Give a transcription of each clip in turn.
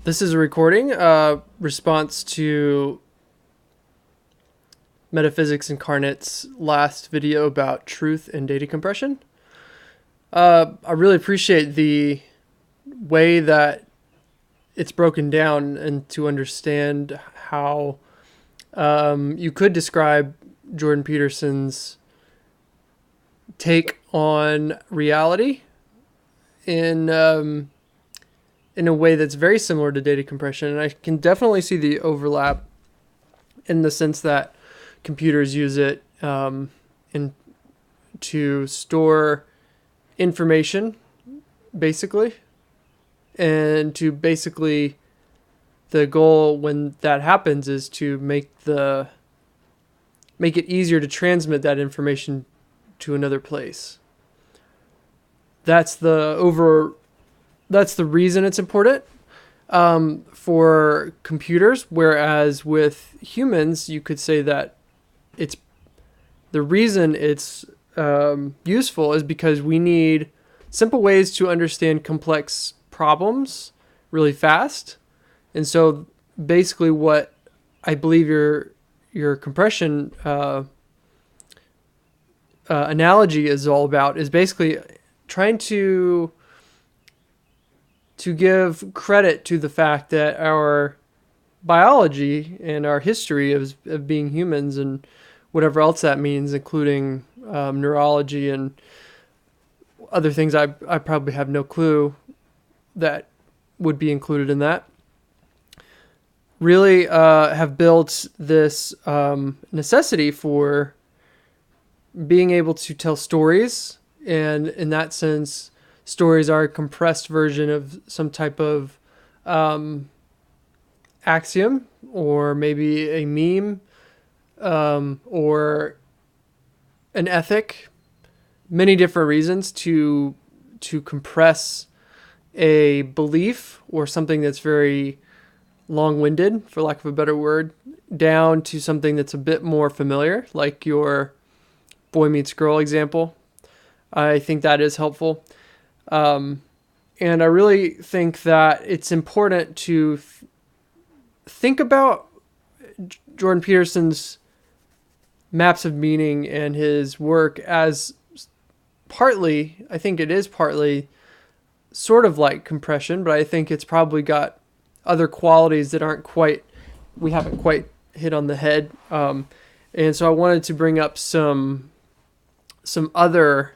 This is a recording, response to Metaphysics Incarnate's last video about truth and data compression. I really appreciate the way that it's broken down and to understand how you could describe Jordan Peterson's take on reality in a way that's very similar to data compression. And I can definitely see the overlap in the sense that computers use it to store information, basically. And to basically, the goal when that happens is to make it easier to transmit that information to another place. That's the reason it's important for computers, whereas with humans, you could say that the reason it's useful is because we need simple ways to understand complex problems really fast. And so basically what I believe your compression analogy is all about is basically trying to give credit to the fact that our biology and our history of being humans and whatever else that means, including neurology and other things I probably have no clue that would be included in that, really have built this necessity for being able to tell stories. And in that sense, stories are a compressed version of some type of axiom, or maybe a meme, or an ethic. Many different reasons to compress a belief or something that's very long-winded, for lack of a better word, down to something that's a bit more familiar, like your boy meets girl example. I think that is helpful. And I really think that it's important to think about Jordan Peterson's maps of meaning and his work as partly, I think it is partly sort of like compression, but I think it's probably got other qualities that we haven't quite hit on the head. And so I wanted to bring up some other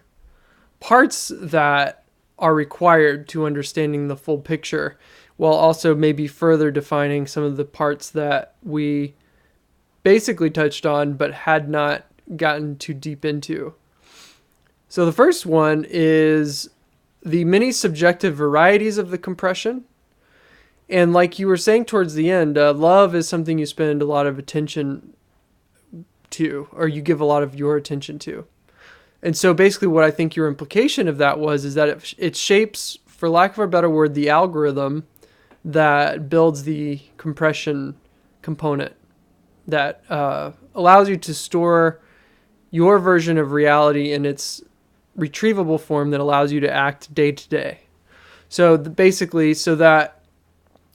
parts that are required to understanding the full picture, while also maybe further defining some of the parts that we basically touched on but had not gotten too deep into. So the first one is the many subjective varieties of the compression. And like you were saying towards the end, love is something you spend a lot of attention to, or you give a lot of your attention to. And so basically what I think your implication of that is that it shapes, for lack of a better word, the algorithm that builds the compression component that allows you to store your version of reality in its retrievable form that allows you to act day to day. So basically, so that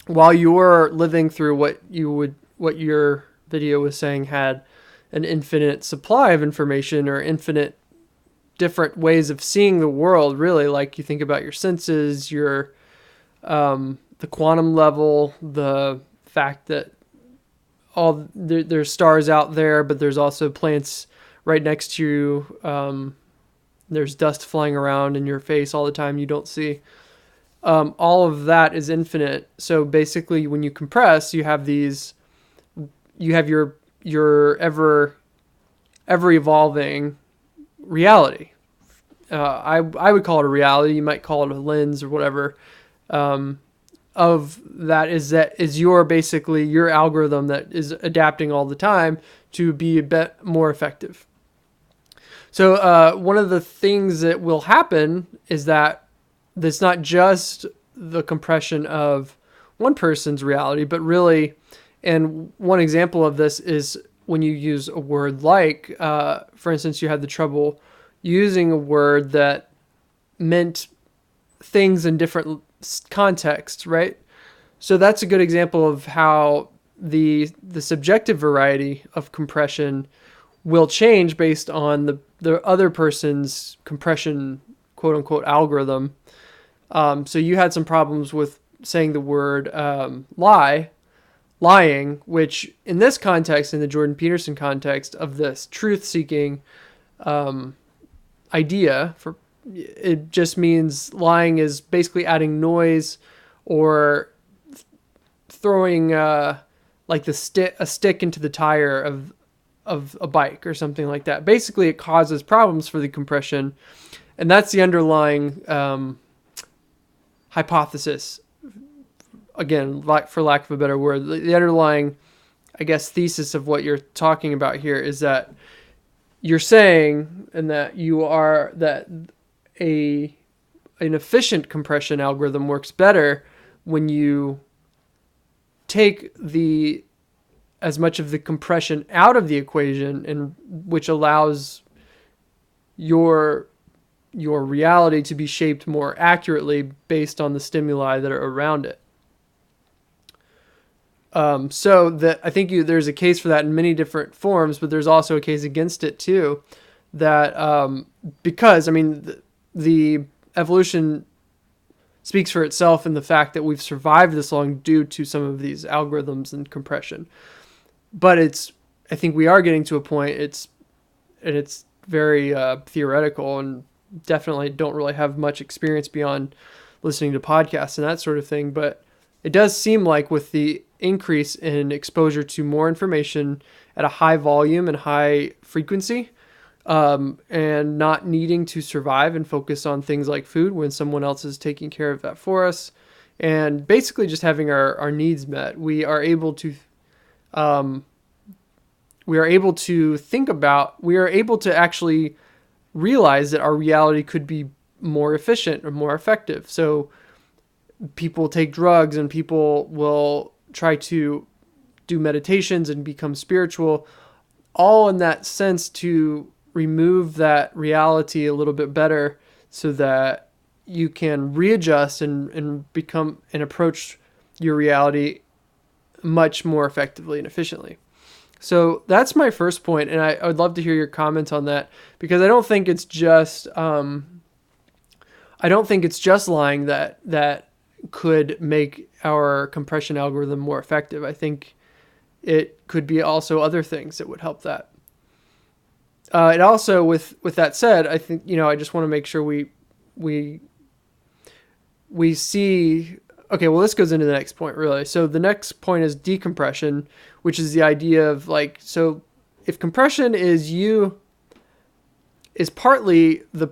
while you're living through what your video was saying had an infinite supply of information or infinite different ways of seeing the world, really, like you think about your senses, your the quantum level, the fact that there's stars out there, but there's also plants right next to you. There's dust flying around in your face all the time you don't see. All of that is infinite. So basically, when you compress, you have your ever evolving reality. I would call it a reality. You might call it a lens or whatever. Of that is your algorithm that is adapting all the time to be a bit more effective. So one of the things that will happen is that it's not just the compression of one person's reality, but really, and one example of this is when you use a word like, for instance, you had the trouble using a word that meant things in different contexts, right? So that's a good example of how the subjective variety of compression will change based on the other person's compression, quote unquote, algorithm. So you had some problems with saying the word lying, which in this context, in the Jordan Peterson context of this truth-seeking idea, for it just means lying is basically adding noise or throwing like a stick into the tire of a bike or something like that. Basically, it causes problems for the compression, and that's the underlying hypothesis. Again, for lack of a better word, the underlying, I guess, thesis of what you're talking about here is that you're saying, and that an efficient compression algorithm works better when you take as much of the compression out of the equation, and which allows your reality to be shaped more accurately based on the stimuli that are around it. So that I think there's a case for that in many different forms, but there's also a case against it too. That because I mean the evolution speaks for itself in the fact that we've survived this long due to some of these algorithms and compression. But I think we are getting to a point. It's very theoretical, and definitely don't really have much experience beyond listening to podcasts and that sort of thing. But it does seem like with the increase in exposure to more information at a high volume and high frequency, and not needing to survive and focus on things like food when someone else is taking care of that for us, and basically just having our needs met, we are able to actually realize that our reality could be more efficient or more effective. So people take drugs, and people will try to do meditations and become spiritual, all in that sense to remove that reality a little bit better, so that you can readjust and become and approach your reality much more effectively and efficiently. So that's my first point, and I would love to hear your comments on that, because I don't think it's just lying that could make our compression algorithm more effective. I think it could be also other things that would help that. It also, with that said, I think, I just want to make sure we see. Okay, well, this goes into the next point, really. So the next point is decompression, which is the idea of so if compression is partly the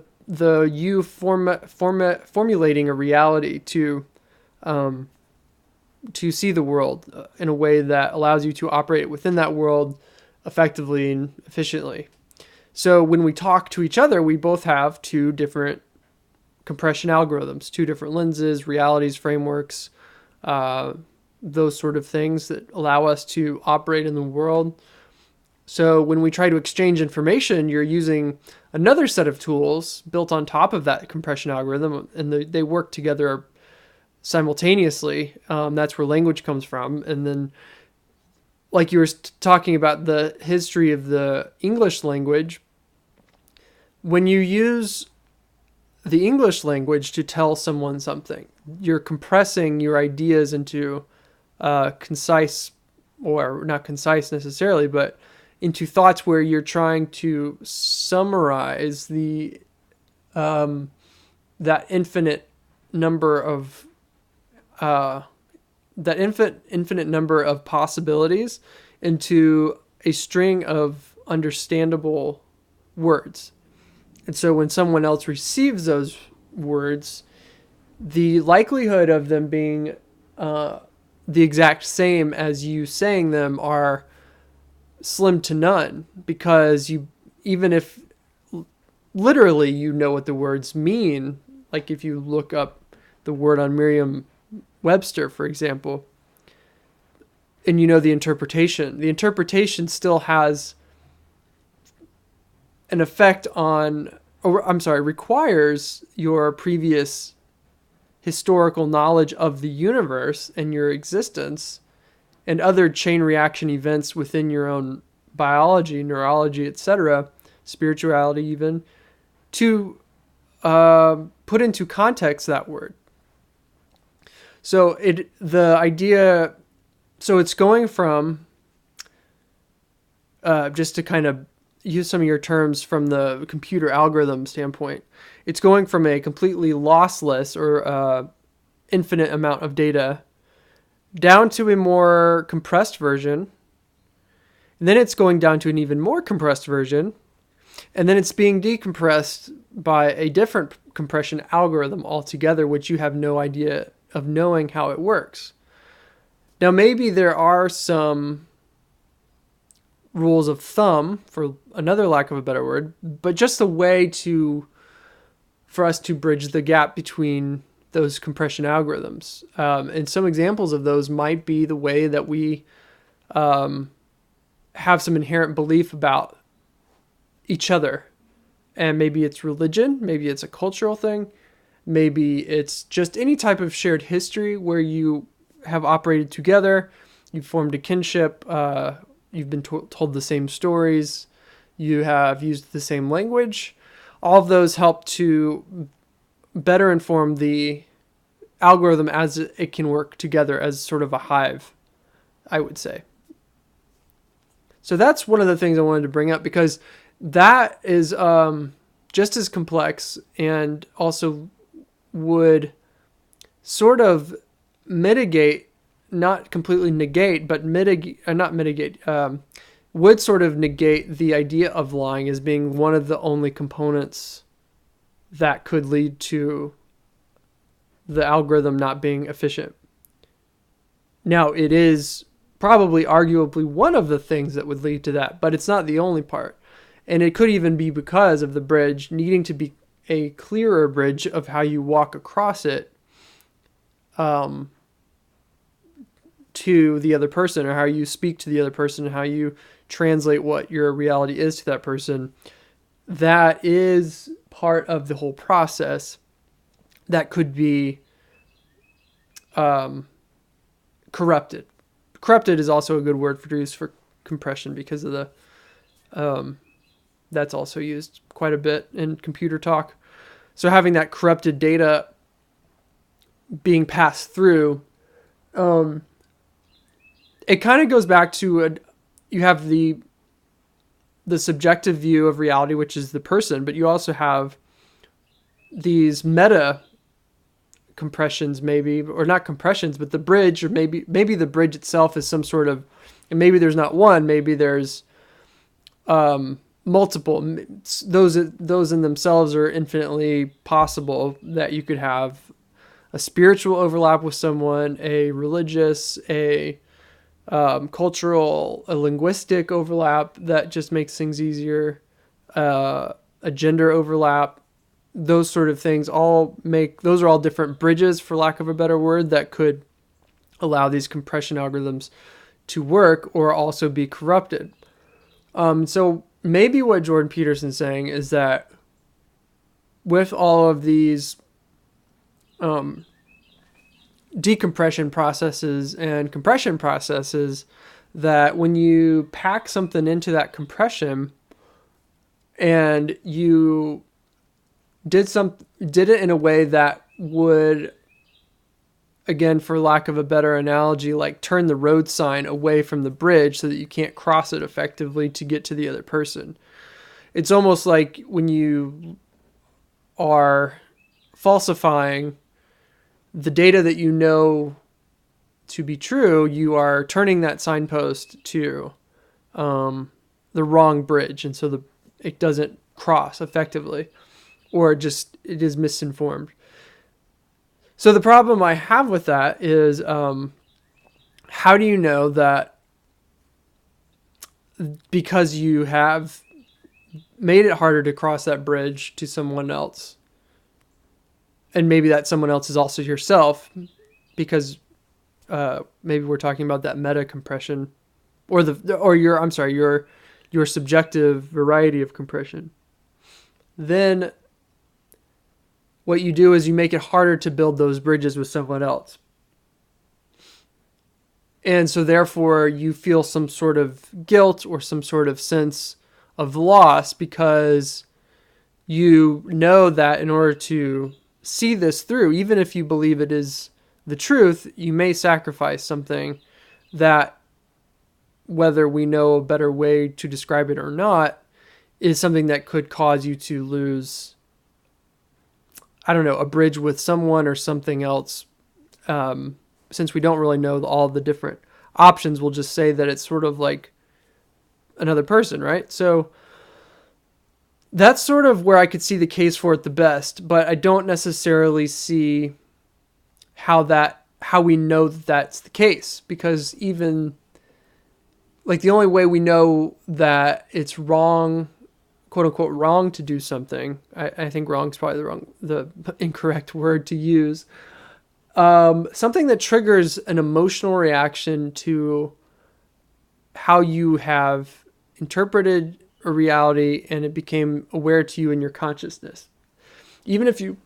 you formulating a reality to see the world in a way that allows you to operate within that world effectively and efficiently. So when we talk to each other, we both have two different compression algorithms, two different lenses, realities, frameworks, those sort of things that allow us to operate in the world. So when we try to exchange information, you're using another set of tools built on top of that compression algorithm, and they work together simultaneously. That's where language comes from. And then, like you were talking about the history of the English language, when you use the English language to tell someone something, you're compressing your ideas into concise, or not concise necessarily, but into thoughts where you're trying to summarize that infinite number of possibilities into a string of understandable words. And so when someone else receives those words, the likelihood of them being the exact same as you saying them are slim to none, because even if literally you know what the words mean, like if you look up the word on Merriam-Webster, for example, and you know the interpretation still has an effect requires your previous historical knowledge of the universe and your existence and other chain reaction events within your own biology, neurology, etc., spirituality even, to put into context that word. So it's going from, just to kind of use some of your terms from the computer algorithm standpoint, it's going from a completely lossless or infinite amount of data down to a more compressed version. And then it's going down to an even more compressed version. And then it's being decompressed by a different compression algorithm altogether, which you have no idea of knowing how it works. Now, maybe there are some rules of thumb, for another lack of a better word, but just a way for us to bridge the gap between those compression algorithms. And some examples of those might be the way that we have some inherent belief about each other. And maybe it's religion, maybe it's a cultural thing, maybe it's just any type of shared history where you have operated together, you've formed a kinship, you've been told the same stories, you have used the same language. All of those help to better inform the algorithm as it can work together as sort of a hive, I would say. So that's one of the things I wanted to bring up, because that is just as complex and also would sort of mitigate, not completely negate, but would sort of negate the idea of lying as being one of the only components that could lead to the algorithm not being efficient. Now, it is probably arguably one of the things that would lead to that, but it's not the only part. And it could even be because of the bridge needing to be a clearer bridge of how you walk across it to the other person, or how you speak to the other person, how you translate what your reality is to that person. That is part of the whole process that could be corrupted. Corrupted is also a good word to use for compression, because of the that's also used quite a bit in computer talk. So having that corrupted data being passed through, it kind of goes back to you have the subjective view of reality, which is the person, but you also have these meta compressions, maybe, or not compressions, but the bridge, or maybe the bridge itself is some sort of, and maybe there's not one, maybe there's multiple. Those in themselves are infinitely possible, that you could have a spiritual overlap with someone, a religious, a cultural, a linguistic overlap that just makes things easier, a gender overlap. Those sort of things those are all different bridges, for lack of a better word, that could allow these compression algorithms to work or also be corrupted. So maybe what Jordan Peterson's saying is that with all of these decompression processes and compression processes, that when you pack something into that compression and you did it in a way that would, again, for lack of a better analogy, like turn the road sign away from the bridge so that you can't cross it effectively to get to the other person. It's almost like when you are falsifying the data that you know to be true, you are turning that signpost to the wrong bridge, and so it doesn't cross effectively, or it is misinformed. So the problem I have with that is, how do you know that because you have made it harder to cross that bridge to someone else, and maybe that someone else is also yourself, because maybe we're talking about that meta compression, or your subjective variety of compression, then what you do is you make it harder to build those bridges with someone else. And so therefore you feel some sort of guilt or some sort of sense of loss because you know that in order to see this through, even if you believe it is the truth, you may sacrifice something that, whether we know a better way to describe it or not, is something that could cause you to lose, I don't know, a bridge with someone or something else. Since we don't really know all the different options, we'll just say that it's sort of like another person, right? So that's sort of where I could see the case for it the best, but I don't necessarily see how we know that that's the case, because even like the only way we know that it's wrong, quote unquote, wrong to do something, I think wrong is probably the incorrect word to use. Something that triggers an emotional reaction to how you have interpreted a reality and it became aware to you in your consciousness. Even if you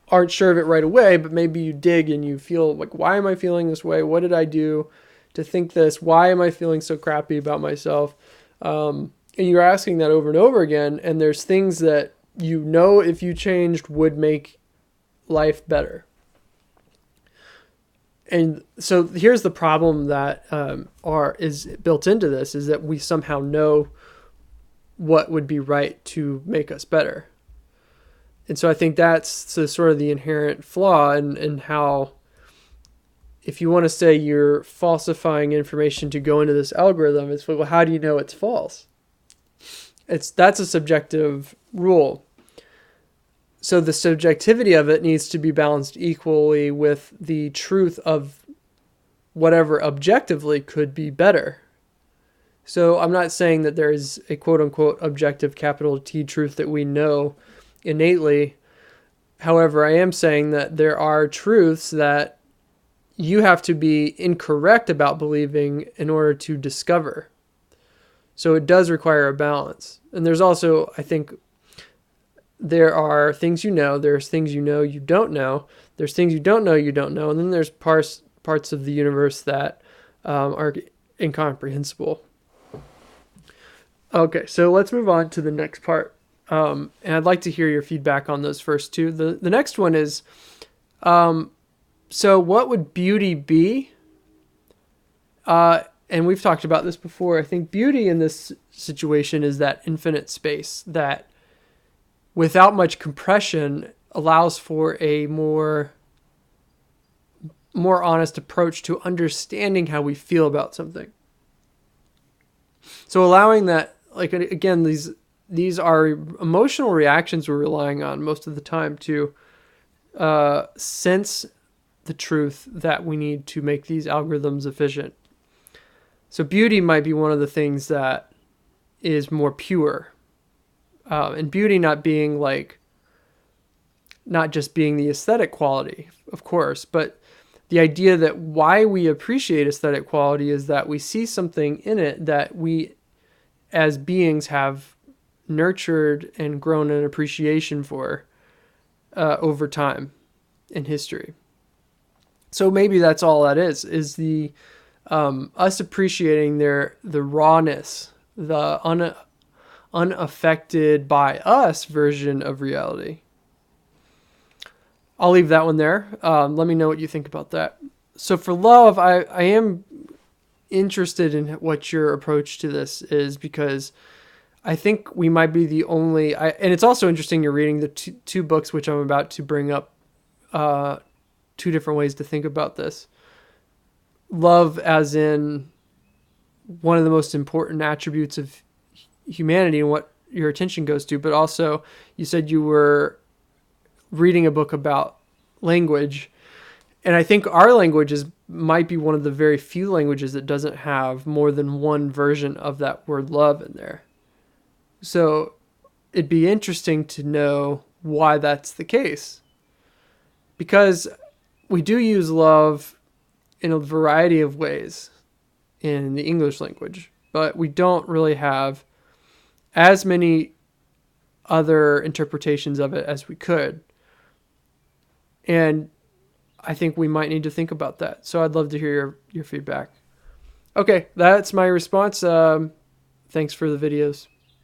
aren't sure of it right away, but maybe you dig and you feel like, why am I feeling this way? What did I do to think this? Why am I feeling so crappy about myself? And you're asking that over and over again. And there's things that you know if you changed would make life better. And so here's the problem that is built into this, is that we somehow know what would be right to make us better. And so I think that's sort of the inherent flaw in how, if you want to say you're falsifying information to go into this algorithm, it's, well, how do you know it's false? That's a subjective rule. So the subjectivity of it needs to be balanced equally with the truth of whatever objectively could be better. So I'm not saying that there is a quote unquote objective capital T truth that we know innately. However, I am saying that there are truths that you have to be incorrect about believing in order to discover. So it does require a balance. And there's also, I think, there are things you know, there's things you know you don't know, there's things you don't know you don't know, and then there's parts of the universe that are incomprehensible. Okay, so let's move on to the next part. And I'd like to hear your feedback on those first two. The next one is, so what would beauty be? And we've talked about this before. I think beauty in this situation is that infinite space that, without much compression, allows for a more honest approach to understanding how we feel about something. So allowing that, like, again, these are emotional reactions we're relying on most of the time to sense the truth that we need to make these algorithms efficient. So beauty might be one of the things that is more pure. And beauty not just being the aesthetic quality, of course, but the idea that why we appreciate aesthetic quality is that we see something in it that we as beings have nurtured and grown an appreciation for over time in history. So maybe that's all that is the us appreciating the rawness, the unaffected by us version of reality. I'll leave that one there. Let me know what you think about that. So for love, I am interested in what your approach to this is, because I think we might be the only, and it's also interesting you're reading the two books, which I'm about to bring up, two different ways to think about this. Love as in one of the most important attributes of humanity and what your attention goes to, but also you said you were reading a book about language, and I think our language might be one of the very few languages that doesn't have more than one version of that word love in there. So it'd be interesting to know why that's the case, because we do use love in a variety of ways in the English language, but we don't really have as many other interpretations of it as we could. And I think we might need to think about that. So I'd love to hear your feedback. Okay, that's my response. Thanks for the videos.